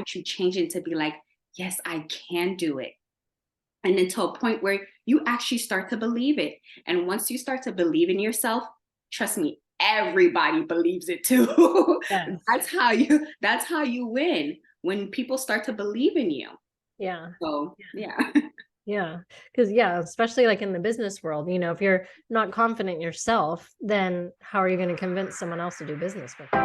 you changing to be like, yes, I can do it. And then to a point where you actually start to believe it. And once you start to believe in yourself, trust me, everybody believes it too. Yes. That's how you win, when people start to believe in you. Yeah. So yeah. Yeah. Because, yeah, especially like in the business world, if you're not confident in yourself, then how are you going to convince someone else to do business with you?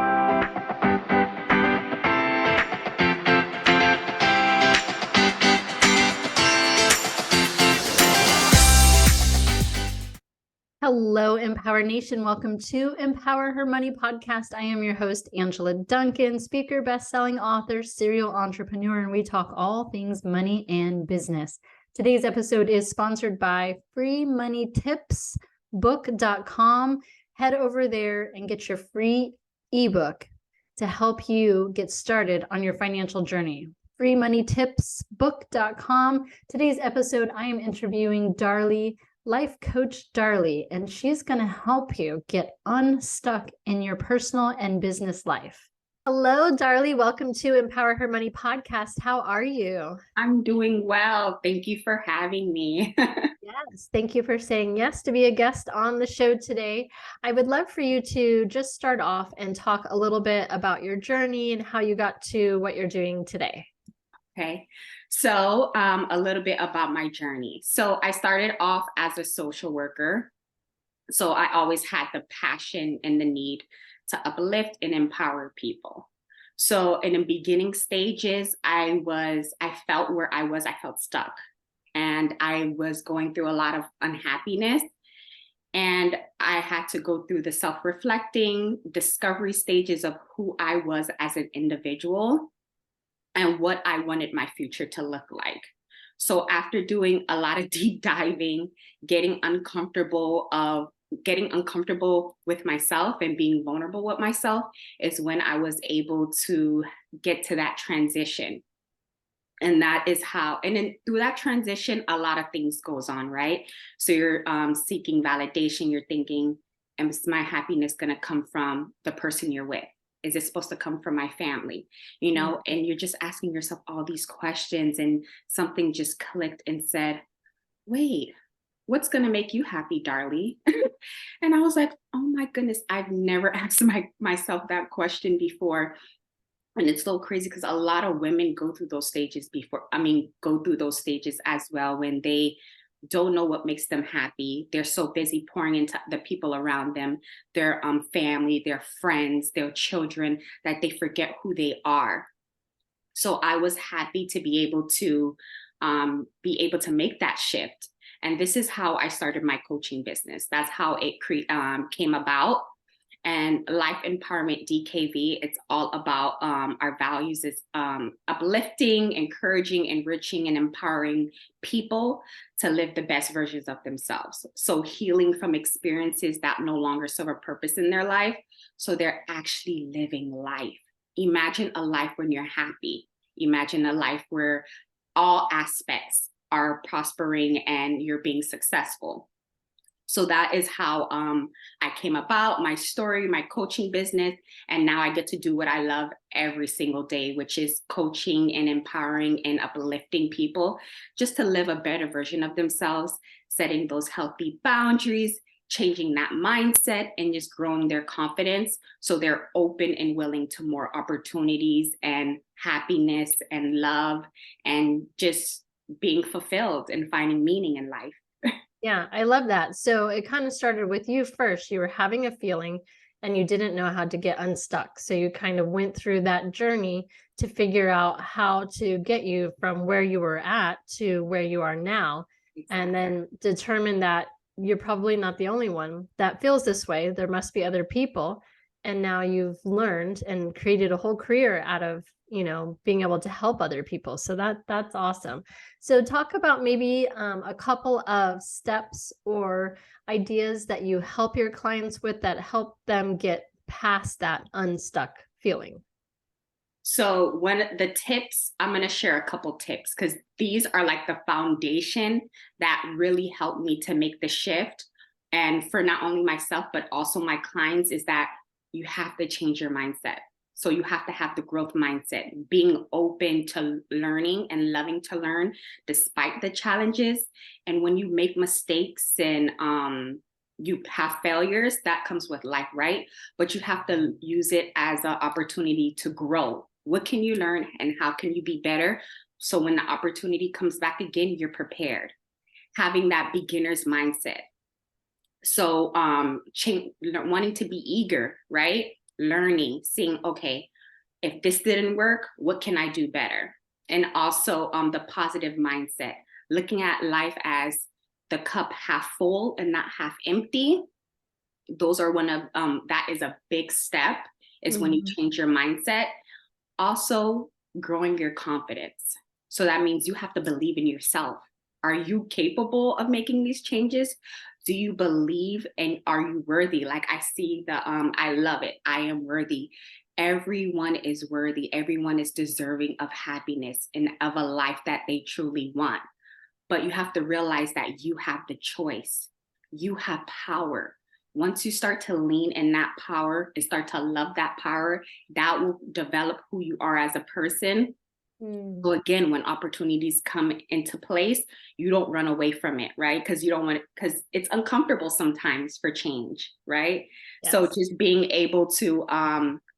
Hello, Empower Nation. Welcome to Empower Her Money podcast. I am your host, Angela Duncan, speaker, best-selling author, serial entrepreneur, and we talk all things money and business. Today's episode is sponsored by freemoneytipsbook.com. Head over there and get your free ebook to help you get started on your financial journey. freemoneytipsbook.com. Today's episode, I am interviewing Darly, life coach Darly, and she's going to help you get unstuck in your personal and business life. Hello, Darly. Welcome to Empower Her Money podcast. How are you? I'm doing well. Thank you for having me. Yes, thank you for saying yes to be a guest on the show today. I would love for you to just start off and talk a little bit about your journey and how you got to what you're doing today. Okay. So a little bit about my journey. So I started off as a social worker. So I always had the passion and the need to uplift and empower people. So in the beginning stages, I felt where I felt stuck. And I was going through a lot of unhappiness. And I had to go through the self-reflecting discovery stages of who I was as an individual and what I wanted my future to look like. So after doing a lot of deep diving, getting uncomfortable with myself and being vulnerable with myself is when I was able to get to that transition. And that is how, and then through that transition, a lot of things goes on, right? So you're seeking validation. You're thinking, is my happiness going to come from the person you're with? Is it supposed to come from my family? And you're just asking yourself all these questions, and something just clicked and said, wait, what's going to make you happy, Darly? And I was like, oh my goodness, I've never asked myself that question before. And it's so crazy because a lot of women go through those stages as well, when they don't know what makes them happy. They're so busy pouring into the people around them, their family, their friends, their children, that they forget who they are. So I was happy to be able to make that shift. And this is how I started my coaching business. That's how it came about. And Life Empowerment DKV, it's all about our values is uplifting, encouraging, enriching, and empowering people to live the best versions of themselves. So healing from experiences that no longer serve a purpose in their life. So they're actually living life. Imagine a life when you're happy. Imagine a life where all aspects are prospering and you're being successful. So that is how I came about my story, my coaching business. And now I get to do what I love every single day, which is coaching and empowering and uplifting people just to live a better version of themselves, setting those healthy boundaries, changing that mindset, and just growing their confidence so they're open and willing to more opportunities and happiness and love and just being fulfilled and finding meaning in life. Yeah, I love that. So it kind of started with you first. You were having a feeling and you didn't know how to get unstuck. So you kind of went through that journey to figure out how to get you from where you were at to where you are now. Exactly. And then determine that you're probably not the only one that feels this way. There must be other people. And now you've learned and created a whole career out of, being able to help other people. So that's awesome. So talk about maybe a couple of steps or ideas that you help your clients with that help them get past that unstuck feeling. So I'm going to share a couple tips because these are like the foundation that really helped me to make the shift. And for not only myself, but also my clients, is that you have to change your mindset. So you have to have the growth mindset, being open to learning and loving to learn despite the challenges. And when you make mistakes and you have failures, that comes with life, right? But you have to use it as an opportunity to grow. What can you learn and how can you be better? So when the opportunity comes back again, you're prepared. Having that beginner's mindset. So wanting to be eager, right? Learning, seeing, okay, if this didn't work, what can I do better? And also the positive mindset, looking at life as the cup half full and not half empty. Those are one of that is a big step, is when you change your mindset. Also growing your confidence. So that means you have to believe in yourself. Are you capable of making these changes? Do you believe, and are you worthy? Like I see the I love it. I am worthy. Everyone is worthy. Everyone is deserving of happiness and of a life that they truly want. But you have to realize that you have the choice. You have power. Once you start to lean in that power and start to love that power, that will develop who you are as a person. So again, when opportunities come into place, you don't run away from it, right? Because you don't want it, because it's uncomfortable sometimes for change, right? Yes. So just being able to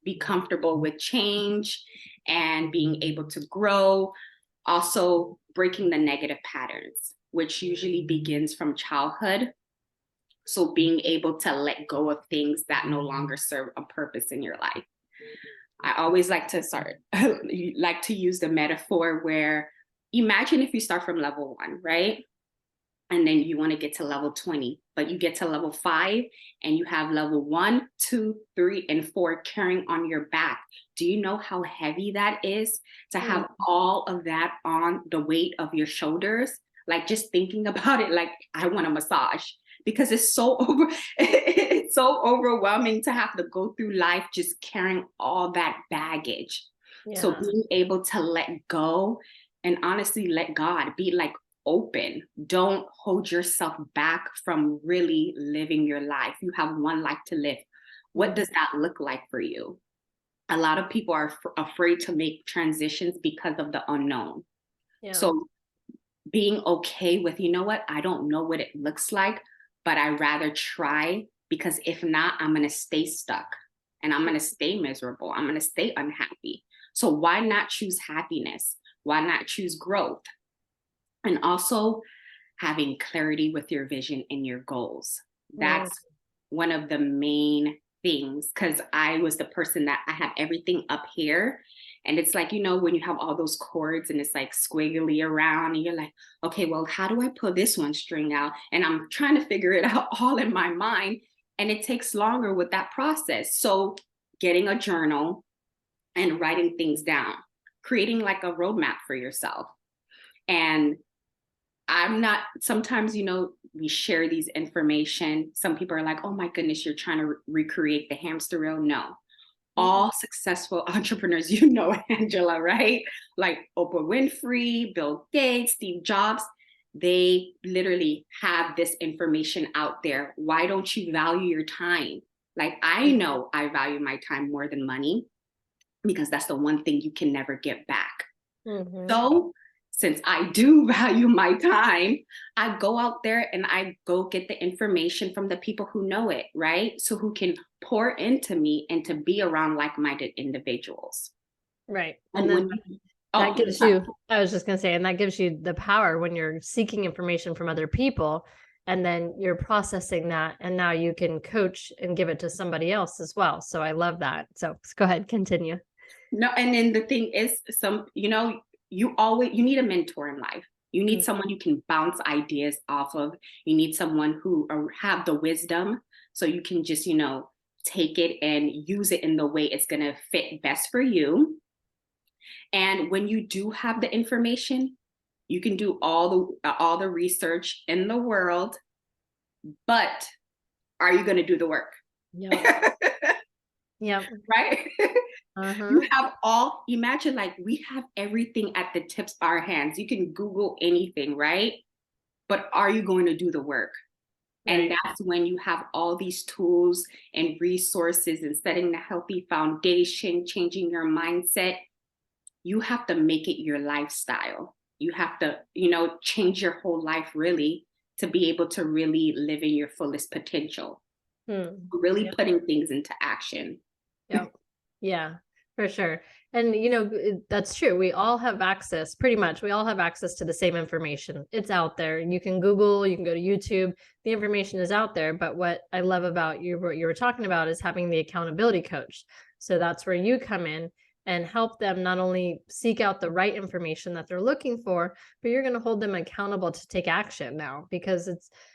be comfortable with change and being able to grow, also breaking the negative patterns, which usually begins from childhood. So being able to let go of things that no longer serve a purpose in your life. I always like to use the metaphor where imagine if you start from level 1, right? And then you want to get to level 20, but you get to level 5 and you have level 1, 2, 3, and 4 carrying on your back. Do you know how heavy that is to have all of that on the weight of your shoulders? Like just thinking about it, like I want a massage, because it's so overwhelming to have to go through life just carrying all that baggage. Yeah. So being able to let go and honestly let God be like open. Don't hold yourself back from really living your life. You have one life to live. What does that look like for you? A lot of people are afraid to make transitions because of the unknown. Yeah. So being okay with, you know what, I don't know what it looks like, but I rather try, because if not, I'm going to stay stuck and I'm going to stay miserable. I'm going to stay unhappy. So why not choose happiness? Why not choose growth? And also having clarity with your vision and your goals. That's one of the main things, because I was the person that I have everything up here. And it's like, you know, when you have all those cords and it's like squiggly around and you're like, okay, well, how do I pull this one string out? And I'm trying to figure it out all in my mind. And it takes longer with that process. So getting a journal and writing things down, creating like a roadmap for yourself. And I'm not, sometimes, you know, we share these information. Some people are like, oh my goodness, you're trying to recreate the hamster wheel. No, all successful entrepreneurs, you know, Angela, right? Like Oprah Winfrey, Bill Gates, Steve Jobs, they literally have this information out there. Why don't you value your time? Like I know I value my time more than money, because that's the one thing you can never get back. So since I do value my time, I go out there and I go get the information from the people who know it, right? So who can pour into me and to be around like-minded individuals. Right. And then when that gives you, I was just going to say, and that gives you the power when you're seeking information from other people, and then you're processing that, and now you can coach and give it to somebody else as well. So I love that. So go ahead, continue. No, and then the thing is, you know, you need a mentor in life. You need someone you can bounce ideas off of. You need someone who have the wisdom, so you can just, you know, take it and use it in the way it's going to fit best for you. And when you do have the information, you can do all the research in the world, but are you going to do the work? Yeah. Yeah. Right? You have imagine like we have everything at the tips of our hands. You can Google anything, right? But are you going to do the work? And Right. that's when you have all these tools and resources and setting the healthy foundation, changing your mindset. You have to make it your lifestyle. You have to, change your whole life really to be able to really live in your fullest potential, Hmm. really Yep. putting things into action. Yep. Yeah, for sure. And that's true. We all have access, pretty much. We all have access to the same information. It's out there. You can Google, you can go to YouTube. The information is out there. But what I love about you, what you were talking about, is having the accountability coach. So that's where you come in and help them not only seek out the right information that they're looking for, but you're going to hold them accountable to take action now, because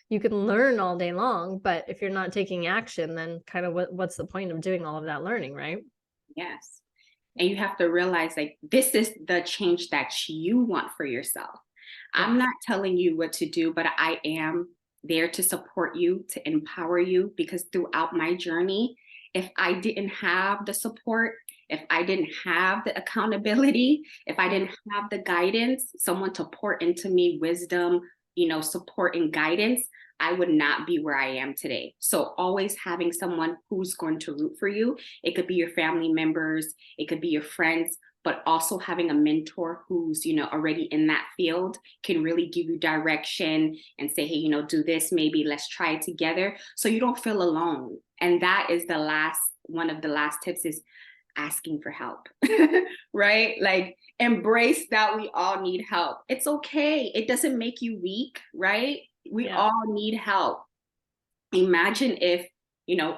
you can learn all day long, but if you're not taking action, then kind of what's the point of doing all of that learning, right? Yes. And you have to realize, like, this is the change that you want for yourself. I'm Yes. not telling you what to do, but I am there to support you, to empower you, because throughout my journey, if I didn't have the support, if I didn't have the accountability, if I didn't have the guidance, someone to pour into me wisdom, support and guidance, I would not be where I am today. So always having someone who's going to root for you. It could be your family members, it could be your friends, but also having a mentor who's, already in that field can really give you direction and say, hey, do this, maybe let's try it together, so you don't feel alone. And that is one of the last tips, is asking for help. Right? Like, embrace that we all need help. It's okay. It doesn't make you weak, right? We Yeah. all need help. Imagine if,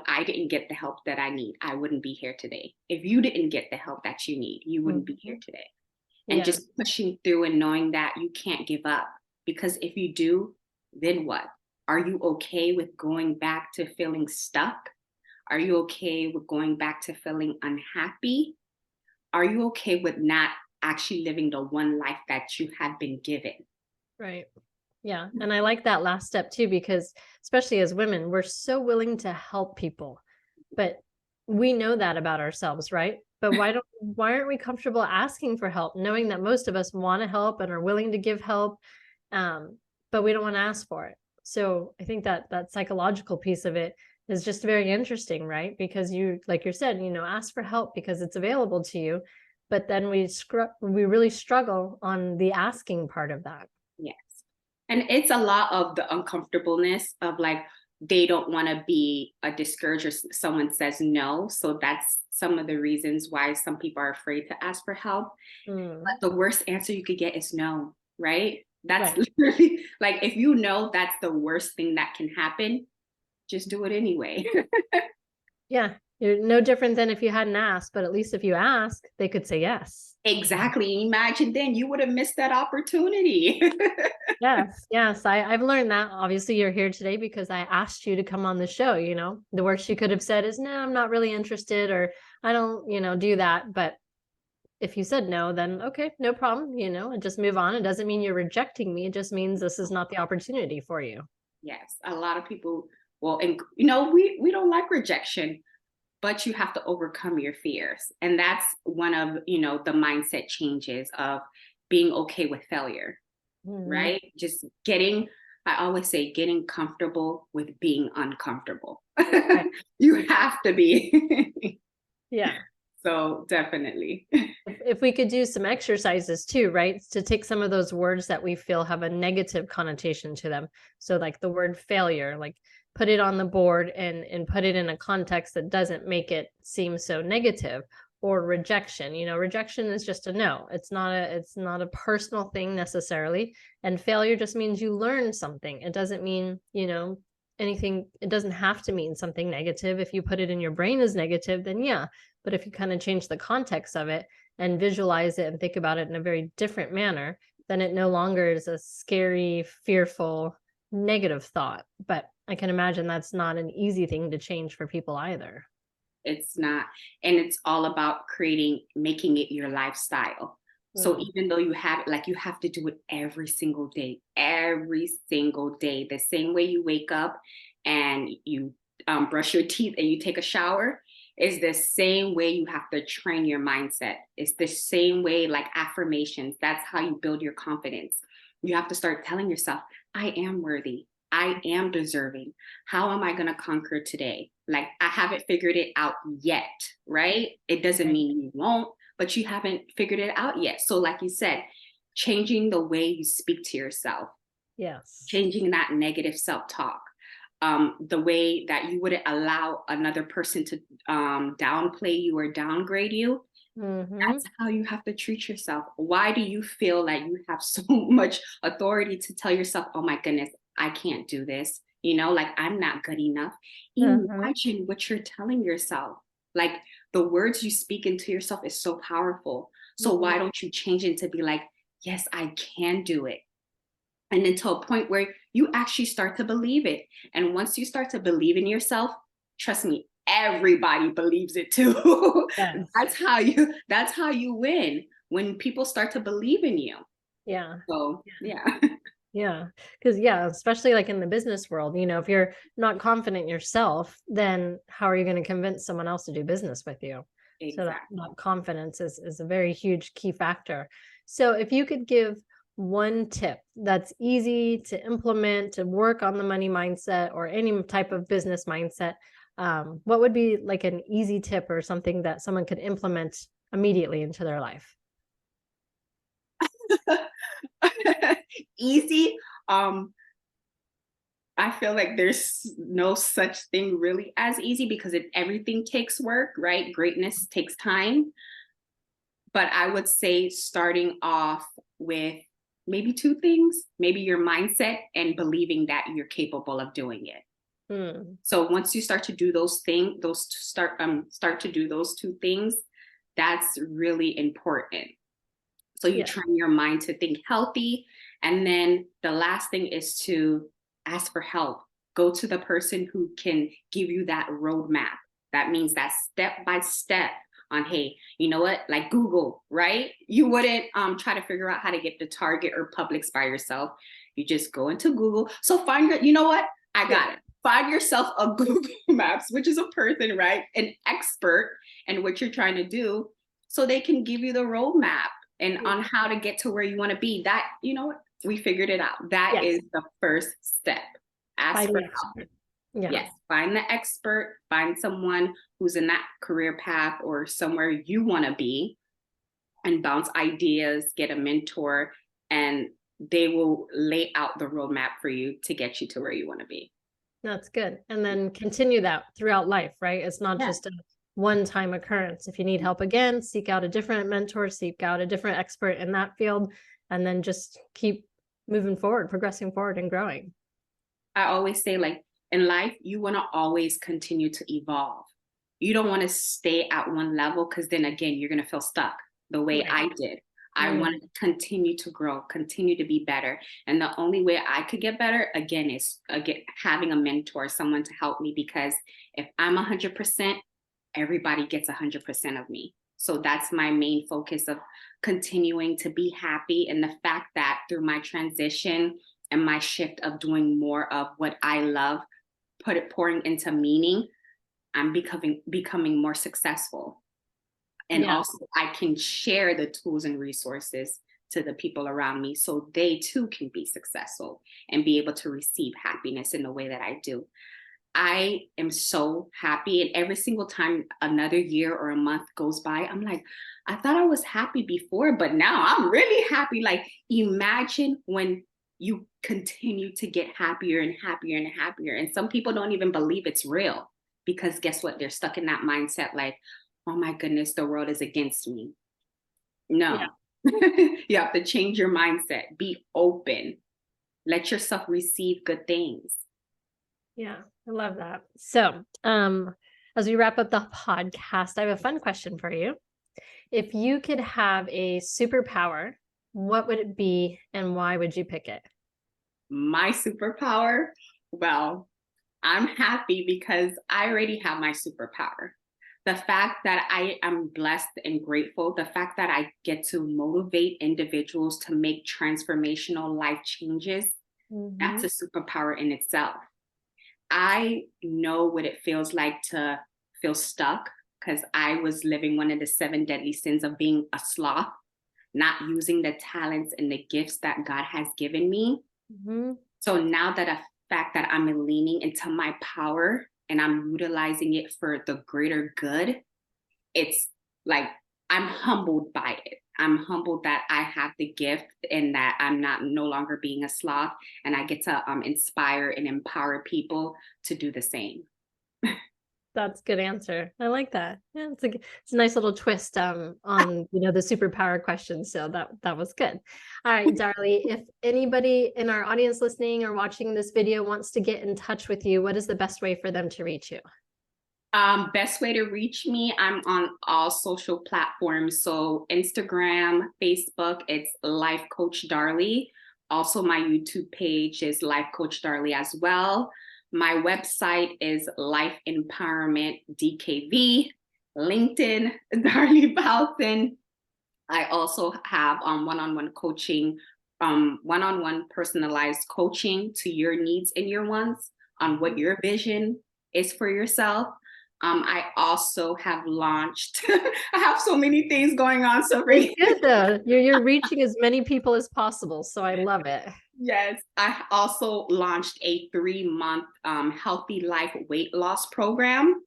I didn't get the help that I need. I wouldn't be here today. If you didn't get the help that you need, you wouldn't be here Mhm. today. And Yeah. just pushing through and knowing that you can't give up. Because if you do, then what? Are you okay with going back to feeling stuck? Are you okay with going back to feeling unhappy? Are you okay with not actually living the one life that you had been given? Right. Yeah. And I like that last step too, because especially as women, we're so willing to help people, but we know that about ourselves, right? But why aren't we comfortable asking for help, knowing that most of us want to help and are willing to give help, um, but we don't want to ask for it. So I think that psychological piece of it is just very interesting, right? Because you, like you said, ask for help because it's available to you, but then we really struggle on the asking part of that. Yes. And it's a lot of the uncomfortableness of, like, they don't want to be a discourager. Someone says no. So that's some of the reasons why some people are afraid to ask for help. Mm, But the worst answer you could get is no, right? That's right. literally, like, if you know that's the worst thing that can happen, just do it anyway. Yeah. You're no different than if you hadn't asked, but at least if you ask, they could say yes. Exactly. Imagine then you would have missed that opportunity. Yes, yes. I've learned that. Obviously, you're here today because I asked you to come on the show. The worst you could have said is, no, I'm not really interested, or I don't, do that. But if you said no, then okay, no problem, and just move on. It doesn't mean you're rejecting me. It just means this is not the opportunity for you. Yes, a lot of people, well, and we don't like rejection, but you have to overcome your fears. And that's one of, the mindset changes of being okay with failure, Mhm. right? Just I always say, getting comfortable with being uncomfortable. Right. You have to be. Yeah. So definitely. If we could do some exercises too, right? To take some of those words that we feel have a negative connotation to them. So like the word failure, like put it on the board and put it in a context that doesn't make it seem so negative. Or rejection. Rejection is just a no. It's not a personal thing necessarily. And failure just means you learn something. It doesn't mean, anything. It doesn't have to mean something negative. If you put it in your brain as negative, then yeah. But if you kind of change the context of it and visualize it and think about it in a very different manner, then it no longer is a scary, fearful, negative thought. But I can imagine that's not an easy thing to change for people either. It's not. And it's all about making it your lifestyle. So Mm. even though you have it, like, you have to do it every single day, the same way you wake up and you brush your teeth and you take a shower, is the same way you have to train your mindset. It's the same way, like affirmations. That's how you build your confidence. You have to start telling yourself, I am worthy. I am deserving. How am I going to conquer today? Like, I haven't figured it out yet, right? It doesn't Right. mean you won't, but you haven't figured it out yet. So, like you said, changing the way you speak to yourself, Yes. changing that negative self-talk, the way that you wouldn't allow another person to downplay you or downgrade you. Mm-hmm. That's how you have to treat yourself. Why do you feel like you have so much authority to tell yourself, oh my goodness, I can't do this? You know, like, I'm not good enough. Uh-huh. Imagine what you're telling yourself. Like, the words you speak into yourself is so powerful. So Mhm. why don't you change it to be like, yes, I can do it? And until a point where you actually start to believe it. And once you start to believe in yourself, trust me, everybody believes it too. Yes. That's how you win, when people start to believe in you. Yeah. So yeah. Yeah. Because, yeah, especially like in the business world, if you're not confident yourself, then how are you going to convince someone else to do business with you? So Exactly. that confidence is a very huge key factor. So if you could give one tip that's easy to implement to work on the money mindset or any type of business mindset, what would be like an easy tip or something that someone could implement immediately into their life? Easy. um I feel like there's no such thing really as easy, because everything takes work, right? Greatness takes time. But I would say, starting off with maybe two things, maybe your mindset and believing that you're capable of doing it. Hmm. So once you start to do those things, start to do those two things, that's really important. So you Yeah. train your mind to think healthy. And then the last thing is to ask for help. Go to the person who can give you that roadmap. That means that step by step on, hey, you know what? Like Google, right? You wouldn't try to figure out how to get to Target or Publix by yourself. You just go into Google. So you know what? I Yeah. got it. Find yourself a Google Maps, which is a person, right? An expert in what you're trying to do, so they can give you the roadmap and Yeah. on how to get to where you want to be. That, you know what, we figured it out. That Yes. is the first step. Ask Find for the help. expert. Yeah. Yes, find the expert, find someone who's in that career path or somewhere you want to be, and bounce ideas, get a mentor, and they will lay out the roadmap for you to get you to where you want to be. That's good. And then continue that throughout life, right? It's not Yeah. just a one-time occurrence. If you need help again, seek out a different mentor, seek out a different expert in that field, and then just keep moving forward, progressing forward and growing. I always say, like, in life, you want to always continue to evolve. You don't want to stay at one level, because then again, you're going to feel stuck the way Right. I did. I Mhm. want to continue to grow, continue to be better. And the only way I could get better, again, is having a mentor, someone to help me, because if I'm 100%, everybody gets 100% of me. So that's my main focus, of continuing to be happy. And the fact that through my transition and my shift of doing more of what I love, pouring into meaning, I'm becoming more successful. And Yeah. also, I can share the tools and resources to the people around me, so they too can be successful and be able to receive happiness in the way that I do. I am so happy. And every single time another year or a month goes by, I'm like, I thought I was happy before, but now I'm really happy. Like, imagine when you continue to get happier and happier and happier. And some people don't even believe it's real, because guess what? They're stuck in that mindset, like, oh my goodness, the world is against me. Yeah. No. You have to change your mindset. Be open. Let yourself receive good things. Yeah. I love that. So, as we wrap up the podcast, I have a fun question for you. If you could have a superpower, what would it be and why would you pick it? My superpower? Well, I'm happy because I already have my superpower. The fact that I am blessed and grateful, the fact that I get to motivate individuals to make transformational life changes, that's Mhm. a superpower in itself. I know what it feels like to feel stuck, because I was living one of the seven deadly sins of being a sloth, not using the talents and the gifts that God has given me. Mhm. So now that I fact that I'm leaning into my power and I'm utilizing it for the greater good, it's like I'm humbled by it. I'm humbled that I have the gift and that I'm not no longer being a sloth, and I get to inspire and empower people to do the same. That's a good answer. I like that. Yeah, it's a nice little twist on the superpower question. So that was good. All right, Darly, if anybody in our audience listening or watching this video wants to get in touch with you, what is the best way for them to reach you? Best way to reach me, I'm on all social platforms. So Instagram, Facebook, it's Life Coach Darly. Also, my YouTube page is Life Coach Darly as well. My website is Life Empowerment DKV. LinkedIn, Darly Valcin. I also have one-on-one coaching, one-on-one personalized coaching to your needs and your wants on what your vision is for yourself. I also have launched, I have so many things going on. So It's good though. You're reaching as many people as possible. So I love it. yes, I also launched a 3-month healthy life weight loss program.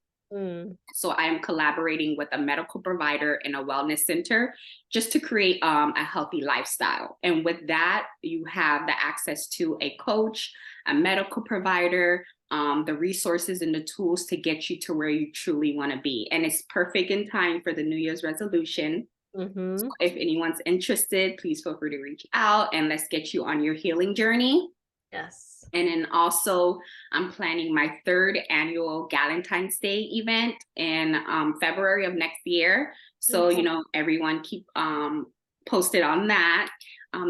So I am collaborating with a medical provider and a wellness center just to create a healthy lifestyle. And with that, you have the access to a coach, a medical provider, the resources and the tools to get you to where you truly want to be. And it's perfect in time for the New Year's resolution. So if anyone's interested, please feel free to reach out and let's get you on your healing journey. Yes. And then also, I'm planning my 3rd annual Valentine's Day event in February of next year. So, everyone keep posted on that.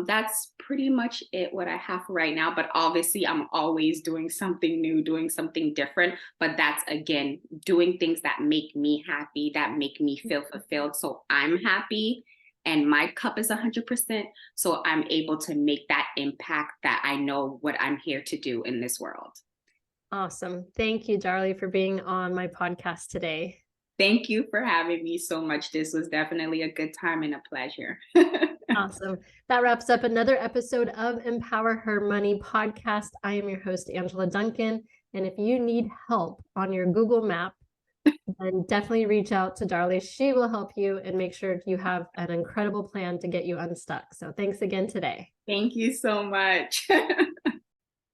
That's pretty much it, what I have right now. But obviously, I'm always doing something new, doing something different. But that's, again, doing things that make me happy, that make me feel fulfilled. So I'm happy. And my cup is 100%. So I'm able to make that impact that I know what I'm here to do in this world. Awesome. Thank you, Darly, for being on my podcast today. Thank you for having me so much. This was definitely a good time and a pleasure. Awesome. That wraps up another episode of Empower Her Money podcast. I am your host, Angela Duncan. And if you need help on your Google map, then definitely reach out to Darly. She will help you and make sure you have an incredible plan to get you unstuck. So thanks again today. Thank you so much.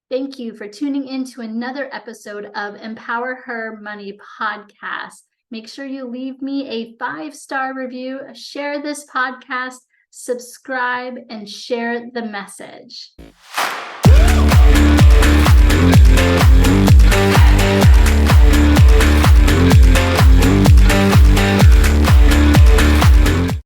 Thank you for tuning in to another episode of Empower Her Money podcast. Make sure you leave me a 5-star review, share this podcast, subscribe, and share the message.